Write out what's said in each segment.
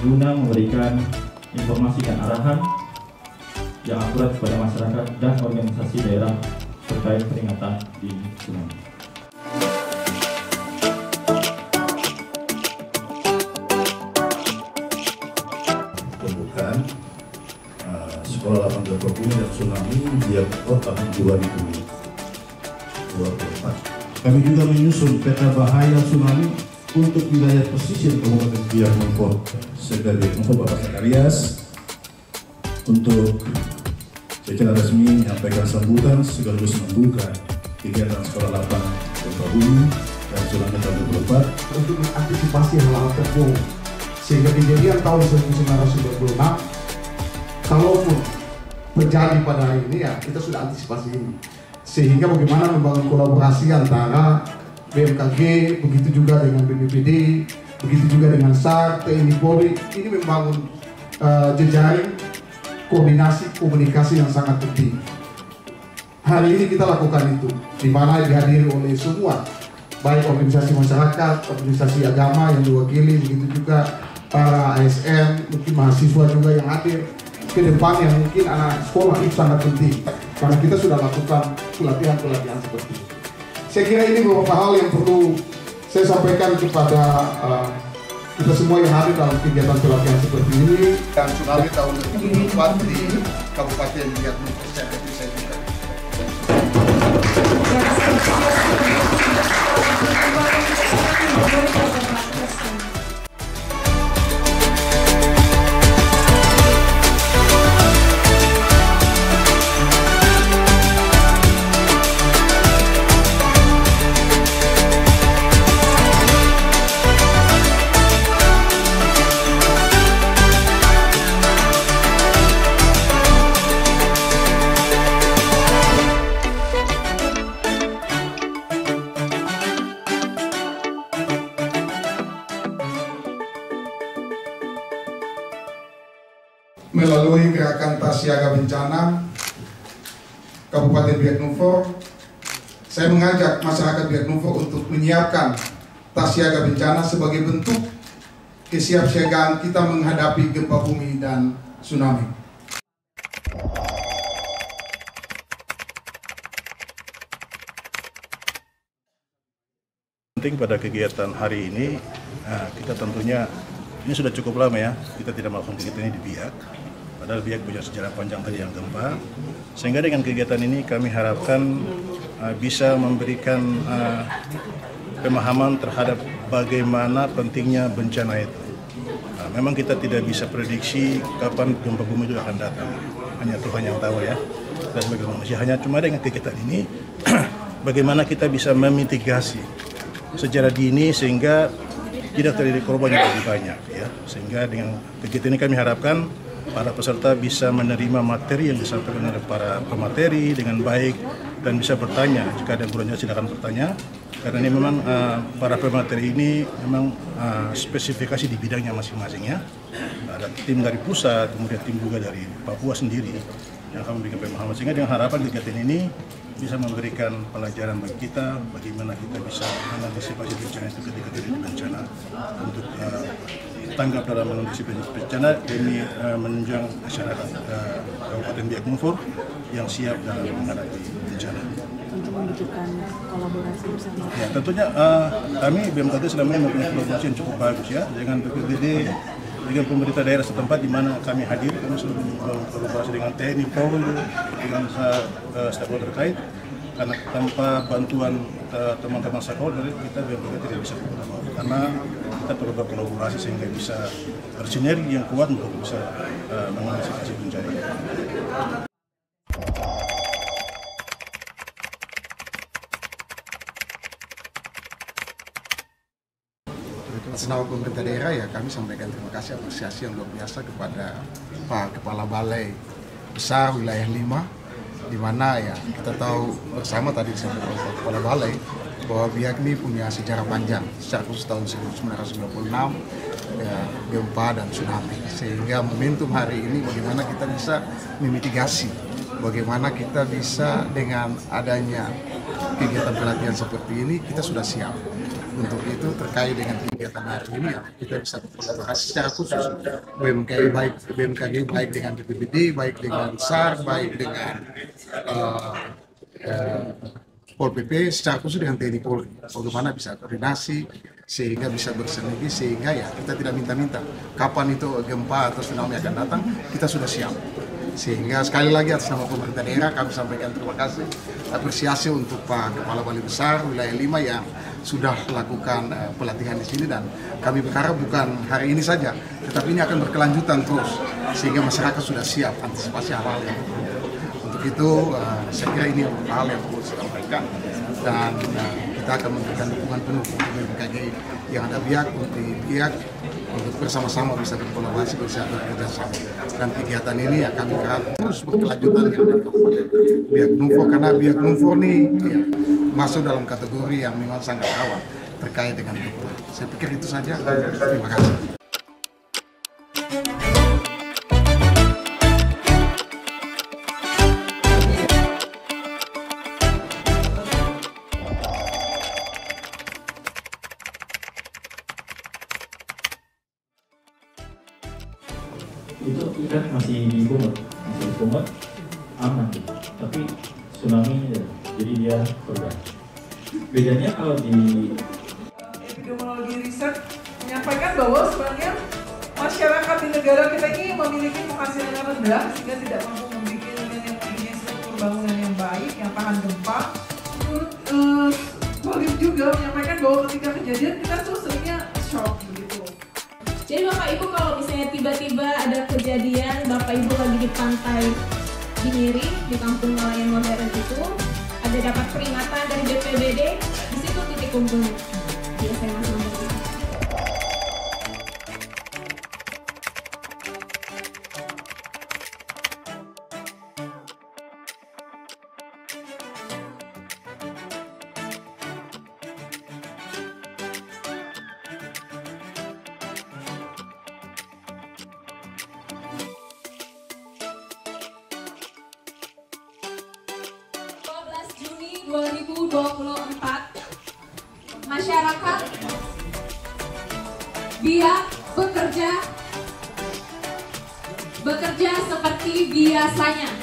guna memberikan informasi dan arahan yang akurat kepada masyarakat dan organisasi daerah terkait peringatan dini tsunami. Pembukaan sekolah 8 gempa bumi dan tsunami di tahun 2024. Kami juga menyusun peta bahaya tsunami untuk wilayah pesisir Kabupaten Biak Numfor. Sekda Biak Numfor Bapak Sakarias untuk secara resmi menyampaikan sambutan sekaligus membuka kegiatan sekolah 8 gempa bumi dan tsunami tahun 2024 untuk mengantisipasi hal-hal terburuk, sehingga kejadian tahun 1996 kalaupun terjadi pada hari ini ya kita sudah antisipasi ini, sehingga bagaimana membangun kolaborasi antara BMKG, begitu juga dengan BPBD, begitu juga dengan SAR, TNI Polri, ini membangun jejaring koordinasi komunikasi yang sangat penting. Hari ini kita lakukan itu, di mana dihadiri oleh semua, baik organisasi masyarakat, organisasi agama yang diwakili, begitu juga para ASN, mungkin mahasiswa juga yang hadir. Ke depan yang mungkin anak sekolah itu sangat penting, karena kita sudah lakukan pelatihan-pelatihan seperti itu. Saya kira ini beberapa hal yang perlu saya sampaikan kepada kita semua yang hadir dalam kegiatan pelatihan seperti ini. Dan tsunami tahun 2024 di Kabupaten Biak Numfor saya juga. Melalui gerakan Tas Siaga Bencana Kabupaten Biak Numfor, saya mengajak masyarakat Biak Numfor untuk menyiapkan tas siaga bencana sebagai bentuk kesiapsiagaan kita menghadapi gempa bumi dan tsunami. Penting pada kegiatan hari ini, kita tentunya ini sudah cukup lama ya, kita tidak melakukan kegiatan ini di Biak. Padahal Biak punya sejarah panjang tadi yang gempa, sehingga dengan kegiatan ini kami harapkan bisa memberikan pemahaman terhadap bagaimana pentingnya bencana itu. Memang kita tidak bisa prediksi kapan gempa bumi itu akan datang, hanya Tuhan yang tahu ya. Dan sebagai manusia hanya cuma dengan kegiatan ini, bagaimana kita bisa memitigasi secara dini sehingga tidak terjadi korban yang lebih banyak ya. Sehingga dengan kegiatan ini kami harapkan para peserta bisa menerima materi yang disampaikan oleh para pemateri dengan baik dan bisa bertanya. Jika ada yang kurang jelas silakan bertanya, karena ini memang para pemateri ini memang spesifikasi di bidangnya masing-masing ya. Ada tim dari pusat, kemudian tim juga dari Papua sendiri yang akan memberikan pemahaman, sehingga dengan harapan kegiatan ini bisa memberikan pelajaran bagi kita bagaimana kita bisa mengantisipasi bencana itu ketika terjadi bencana, untuk tanggap dalam mengantisipasi bencana demi menunjang masyarakat Kabupaten Biak Numfor yang siap dalam menghadapi bencana. Untuk menunjukkan kolaborasi bersama. Ya, tentunya kami BMKG selama ini mempunyai kolaborasi yang cukup bagus ya dengan BPBD, dengan pemerintah daerah setempat di mana kami hadir. Kami selalu berkolaborasi dengan TNI Polri, dengan stakeholder terkait, karena tanpa bantuan teman-teman stakeholder kita BMKG tidak bisa berkembang, karena kita perlu berkolaborasi sehingga bisa bersinergi yang kuat untuk bisa mengantisipasi bencana. Atas nama pemerintah daerah ya kami sampaikan terima kasih apresiasi yang luar biasa kepada Pak Kepala Balai Besar Wilayah 5, di mana ya kita tahu bersama tadi disampaikan oleh Pak Kepala Balai bahwa Biak ini punya sejarah panjang, secara khusus tahun 1996 ya, gempa dan tsunami, sehingga momentum hari ini bagaimana kita bisa memitigasi bagaimana kita bisa dengan adanya kegiatan pelatihan seperti ini, kita sudah siap. Untuk itu terkait dengan kegiatan hari ini, kita bisa berkolaborasi secara khusus BMKG baik dengan BPBD, baik dengan SAR, baik dengan Pol PP, secara khusus dengan TNI Polri. Bagaimana bisa koordinasi sehingga bisa bersinergi, sehingga ya kita tidak minta-minta kapan itu gempa atau tsunami akan datang, kita sudah siap. Sehingga sekali lagi atas nama pemerintah daerah kami sampaikan terima kasih, apresiasi untuk Pak Kepala Balai Besar Wilayah 5 yang sudah lakukan pelatihan di sini, dan kami berharap bukan hari ini saja, tetapi ini akan berkelanjutan terus sehingga masyarakat sudah siap antisipasi hal-hal yang untuk itu. Saya kira ini hal yang perlu disampaikan, dan kita akan memberikan dukungan penuh untuk BMKG yang ada pihak untuk bersama-sama bisa berkolaborasi, bisa bekerjasama. Dan kegiatan ini ya kami harap terus berkelanjutan dengan pihak NUMFO, karena pihak NUMFO ini ya, masuk dalam kategori yang memang sangat rawan terkait dengan itu. Saya pikir itu saja. Terima kasih. Itu kan masih di Bungut, aman, tapi tsunami jadi dia korban. Bedanya kalau di epidemiologi riset menyampaikan bahwa sebenarnya masyarakat di negara kita ini memiliki penghasilan yang rendah sehingga tidak mampu membuat struktur bangunan yang baik, yang tahan gempa. Polri juga menyampaikan bahwa ketika kejadian kita tuh seringnya shock begitu. Jadi Bapak Ibu kalau misalnya tiba-tiba ada kejadian Bapak Ibu lagi di pantai Gimiri di Kampung Nelayan Modern itu ada dapat peringatan dari BPBD, di situ titik kumpul biasanya Mas Mandiri. Juni 2024, masyarakat biak bekerja seperti biasanya.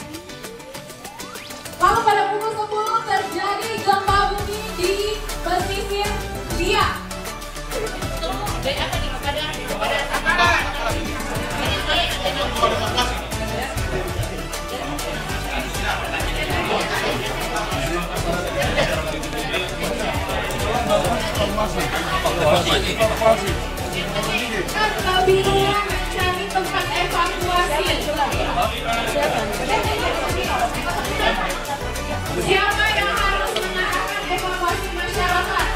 Lalu pada pukul 10 terjadi gempa bumi di pesisir Biak. Kebingungan mencari tempat evakuasi. Siapa yang harus mengarahkan evakuasi masyarakat?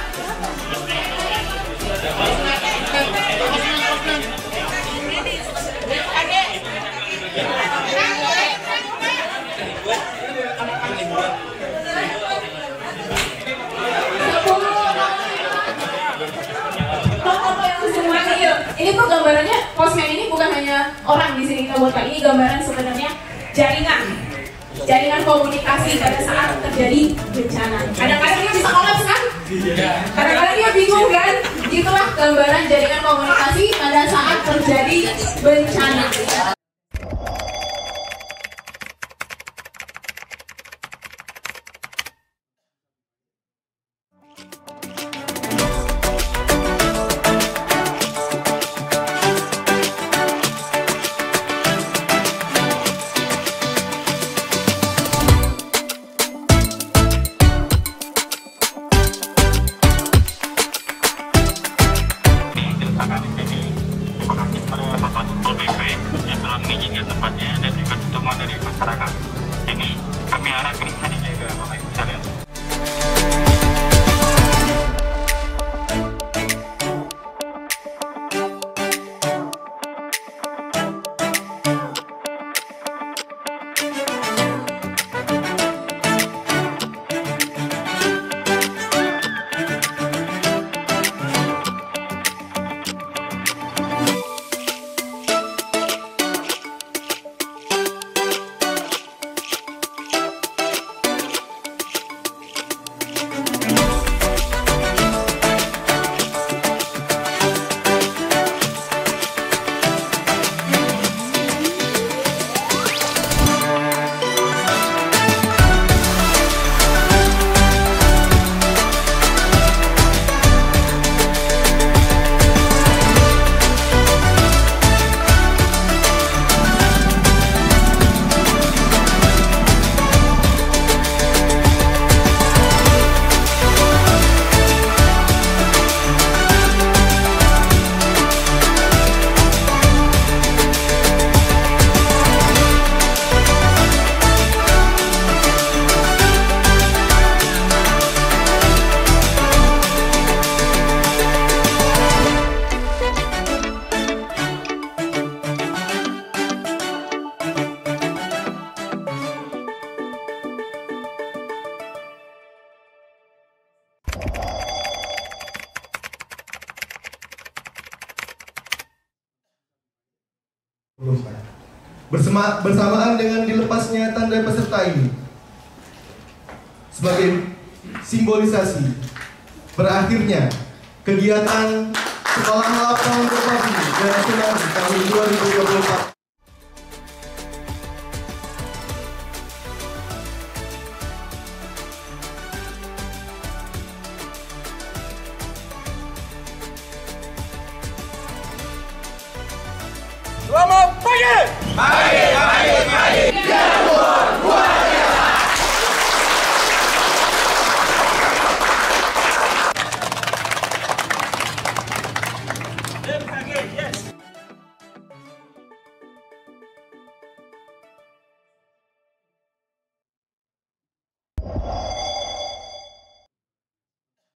Ini tuh gambarannya, posmen ini bukan hanya orang di sini kita buat Pak, ini gambaran sebenarnya jaringan komunikasi pada saat terjadi bencana. Kadang-kadang dia bisa kolaps kan? Kadang-kadang dia bingung kan? Itulah gambaran jaringan komunikasi pada saat terjadi bencana. Bersamaan dengan dilepasnya tanda peserta ini, sebagai simbolisasi berakhirnya kegiatan Sekolah Lapangan Merpati Nasional tahun 2024. Selamat pagi! Pagi, pagi, pagi!